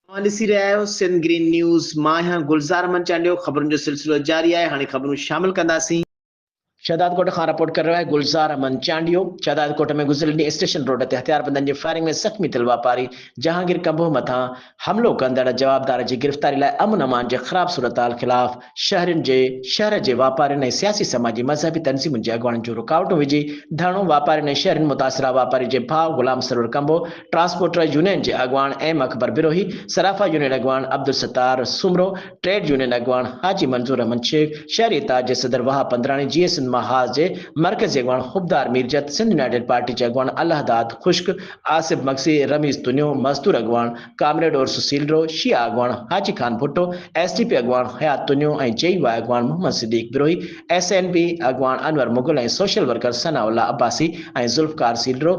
ॾिसी रहिया आहियो सिंध ग्रीन न्यूज़। मां आहियां गुलज़ार मंचालियो। ख़बरुनि जो सिलसिलो जारी आहे। हाणे ख़बरूं शामिल कंदासीं। शहदादकोट खां रिपोर्ट कर रहा है गुलजार अमन चांडियो। शहदादकोट में गुज़िरियल ॾींहुं स्टेशन रोड ते हथियारबंदनि जी फायरिंग में ज़ख़्मी थियल वापारी जहांगीर कंबो मथां हमलो कंदड़ जवाबदार जी गिरफ़्तारी लाइ अमन अमान जे ख़राब सूरत ख़िलाफ़ शहर जे वापारियुनि ऐं सियासी समाजी मज़हबी तंज़ीमुनि जे अॻुवाणनि जूं रुकावटूं विझी धरणो वापारियुनि ऐं शहरनि मुतासिरा वापारी जे भाउ ग़ुलाम सरवर कंबो, ट्रांसपोर्टर यूनियन जे अॻुवाण एम अकबर बिरोही, सराफा यूनियन अॻुवाण अब्दुल सत्तार सुमरो, ट्रेड यूनियन अॻुवाण हाजी मंजूर अहमद शेख, शहरी इताद जे सदर वहाब पंद्राणी, जीएस महाज जे मरकज़ी अॻुवाण ख़ुबदार मीरजत, सिंध यूनाइटेड पार्टी जे अॻुवाण अल्लाहदाद ख़ुश्क, आसिफ मक्सी, रमीज़ तुनियो, मज़दूर अॻुवाण कामरेड उर्स सीलरो, शिया अॻुवाण हाजी खान भुट्टो, एसडीपी अॻुवाण हयात तुनियो ऐं जेईवाई अॻुवाण मोहम्मद सिद्दीक़ बिरोही, एसएनपी अॻुवाण अनवर मुग़ल ऐं सोशल वर्कर सनाउल्ला अब्बासी ऐं ज़ुल्फ़कार सीलरो,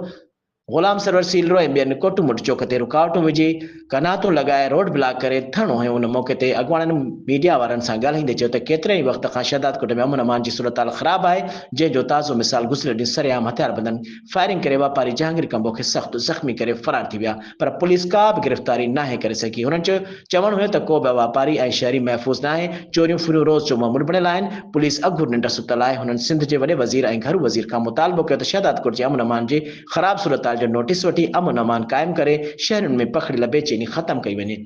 ग़ुलाम सरवर सीलरो ऐं ॿियनि कोटमुट चौक ते रुकावटूं विझी कनातूं लॻाए रोड ब्लॉक करे धरणो हयो। उन मौक़े ते अॻुवाणनि मीडिया वारनि सां ॻाल्हाईंदे चयो त केतिरे ई वक़्त खां शहदादकोट में अमन अमान जी सूरत हाल ख़राब आहे, जंहिंजो ताज़ो मिसाल गुज़िरियल ॾींहुं सरेआम हथियारबंदनि फायरिंग करे वापारी जहांगीर कंबो खे सख़्तु ज़ख़्मी करे फ़रार थी विया, पर पुलिस का बि गिरफ़्तारी नाहे करे सघी। हुननि चवणु हुयो त को बि वापारी ऐं शहरी महफ़ूज़ न आहे। चोरियूं फुरियूं रोज़ जो मामूल बणियल आहिनि। पुलिस अघुर निंड सुतल आहे। हुननि सिंध जे वॾे वज़ीर ऐं घरू वज़ीर खां मुतालबो कयो त शहदादकोट जे अमन अमान जी ख़राब सूरत हाल जो नोटिस वठी अमन अमान क़ाइमु करे शहरनि में पखड़ियल बेचैनी ख़तमु कई वञे।